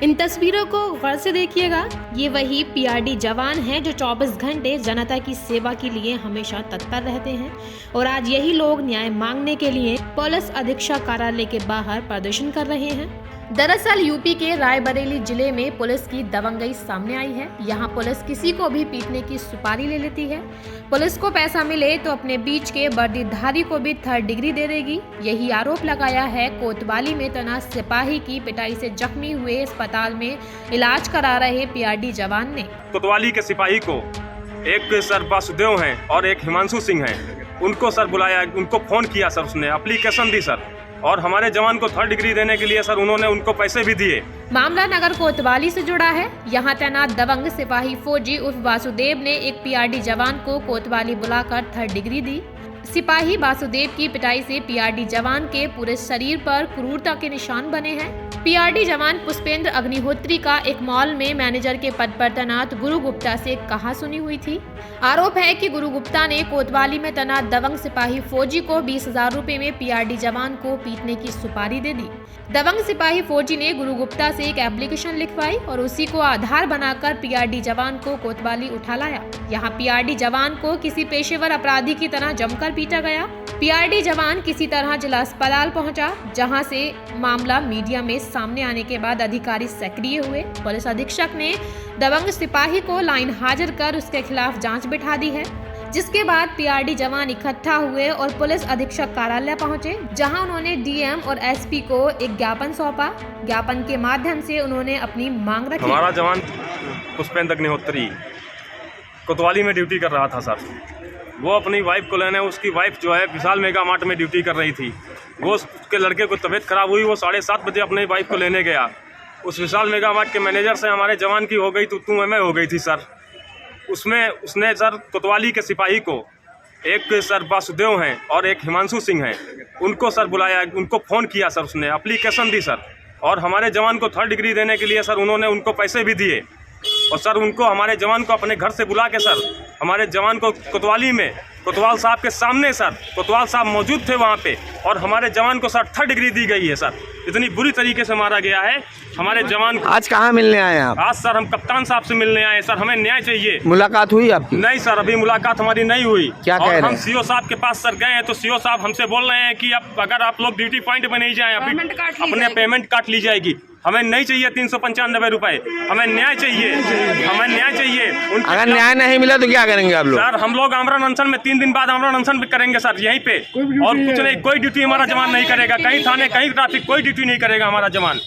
इन तस्वीरों को गौर से देखिएगा। ये वही पीआरडी जवान हैं जो 24 घंटे जनता की सेवा के लिए हमेशा तत्पर रहते हैं और आज यही लोग न्याय मांगने के लिए पुलिस अधीक्षक कार्यालय के बाहर प्रदर्शन कर रहे हैं। दरअसल यूपी के रायबरेली जिले में पुलिस की दबंगई सामने आई है। यहाँ पुलिस किसी को भी पीटने की सुपारी ले लेती है। पुलिस को पैसा मिले तो अपने बीच के वर्दीधारी को भी 3rd डिग्री दे देगी। यही आरोप लगाया है कोतवाली में तैनात सिपाही की पिटाई से जख्मी हुए अस्पताल में इलाज करा रहे पीआरडी जवान ने। कोतवाली के सिपाही को एक सर वासुदेव हैं और एक हिमांशु सिंह हैं, उनको सर बुलाया, उनको फोन किया सर, उसने एप्लीकेशन दी सर, और हमारे जवान को 3rd डिग्री देने के लिए सर उन्होंने उनको पैसे भी दिए। मामला नगर कोतवाली से जुड़ा है। यहाँ तैनात दबंग सिपाही फौजी उर्फ वासुदेव ने एक पीआरडी जवान को कोतवाली बुलाकर 3rd डिग्री दी। सिपाही वासुदेव की पिटाई से पीआरडी जवान के पूरे शरीर पर क्रूरता के निशान बने हैं। पीआरडी जवान पुष्पेंद्र अग्निहोत्री का एक मॉल में मैनेजर के पद पर तैनात गुरु गुप्ता से कहासुनी हुई थी। आरोप है कि गुरु गुप्ता ने कोतवाली में तैनात दबंग सिपाही फौजी को 20,000 रुपए में पीआरडी जवान को पीटने की सुपारी दे दी। दबंग सिपाही फौजी ने गुरु गुप्ता से एक एप्लीकेशन लिखवाई और उसी को आधार बनाकर पीआरडी जवान को कोतवाली उठा लाया। यहाँ पीआरडी जवान को किसी पेशेवर अपराधी की तरह जमकर पीटा गया। पीआरडी जवान किसी तरह जिला अस्पताल पहुंचा, जहां से मामला मीडिया में सामने आने के बाद अधिकारी सक्रिय हुए। पुलिस अधीक्षक ने दबंग सिपाही को लाइन हाजिर कर उसके खिलाफ जांच बिठा दी है, जिसके बाद पीआरडी जवान इकट्ठा हुए और पुलिस अधीक्षक कार्यालय पहुंचे, जहां उन्होंने डीएम और एसपी को एक ज्ञापन सौंपा। ज्ञापन के माध्यम से उन्होंने अपनी मांग रखी। हमारा जवान पुष्पेंद्र अग्निहोत्री कोतवाली में ड्यूटी कर रहा था सर। वो अपनी वाइफ को लेने, उसकी वाइफ जो है विशाल मेगा मार्ट में ड्यूटी कर रही थी। वो उसके लड़के को तबीयत खराब हुई, वो 7:30 बजे अपनी वाइफ को लेने गया। उस विशाल मेगा मार्ट के मैनेजर से हमारे जवान की हो गई तो मैं हो गई थी सर। उसमें उसने सर कोतवाली के सिपाही को एक सर वासुदेव हैं और एक हिमांशु सिंह हैं, उनको सर बुलाया, उनको फ़ोन किया सर, उसने एप्लीकेशन दी सर, और हमारे जवान को 3rd डिग्री देने के लिए सर उन्होंने उनको पैसे भी दिए। और सर उनको हमारे जवान को अपने घर से बुला के सर हमारे जवान को कोतवाली में कोतवाल साहब के सामने सर कोतवाल साहब मौजूद थे वहाँ पे, और हमारे जवान को सर 3rd डिग्री दी गई है सर। इतनी बुरी तरीके से मारा गया है हमारे जवान को। आज कहाँ मिलने आए आप? आज सर हम कप्तान साहब से मिलने आए सर, हमें न्याय चाहिए। मुलाकात हुई आपकी? नहीं सर, अभी मुलाकात हमारी नहीं हुई। क्या कह रहे हैं? हम सीओ साहब के पास सर गए हैं तो सीओ साहब हमसे बोल रहे हैं कि अब अगर आप लोग ड्यूटी पॉइंट में नहीं जाए अपने पेमेंट काट ली जाएगी। हमें नहीं चाहिए 395 रुपए, हमें न्याय चाहिए, हमें न्याय चाहिए। अगर न्याय नहीं मिला तो क्या करेंगे आप लोग? सर हम लोग आमरण अनशन में 3 दिन बाद आमरण अनशन भी करेंगे सर यहीं पे, और कुछ नहीं, कोई ड्यूटी हमारा जवान नहीं करेगा, कहीं थाने कहीं ट्रैफिक कोई ड्यूटी नहीं करेगा हमारा जवान।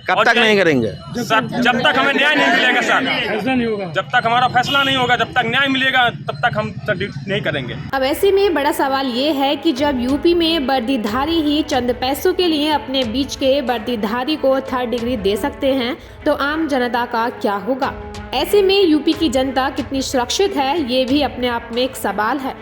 कब तक नहीं करेंगे सर? जब तक हमें न्याय नहीं मिलेगा सर, फैसला नहीं होगा, जब तक हमारा फैसला नहीं होगा, जब तक न्याय मिलेगा तब तक हम ड्यूटी नहीं करेंगे। अब ऐसे में बड़ा सवाल ये है कि जब यूपी में वर्दीधारी ही चंद पैसों के लिए अपने बीच के वर्दीधारी को 3rd डिग्री दे सकते हैं तो आम जनता का क्या होगा? ऐसे में यूपी की जनता कितनी सुरक्षित है, ये भी अपने आप में एक सवाल है।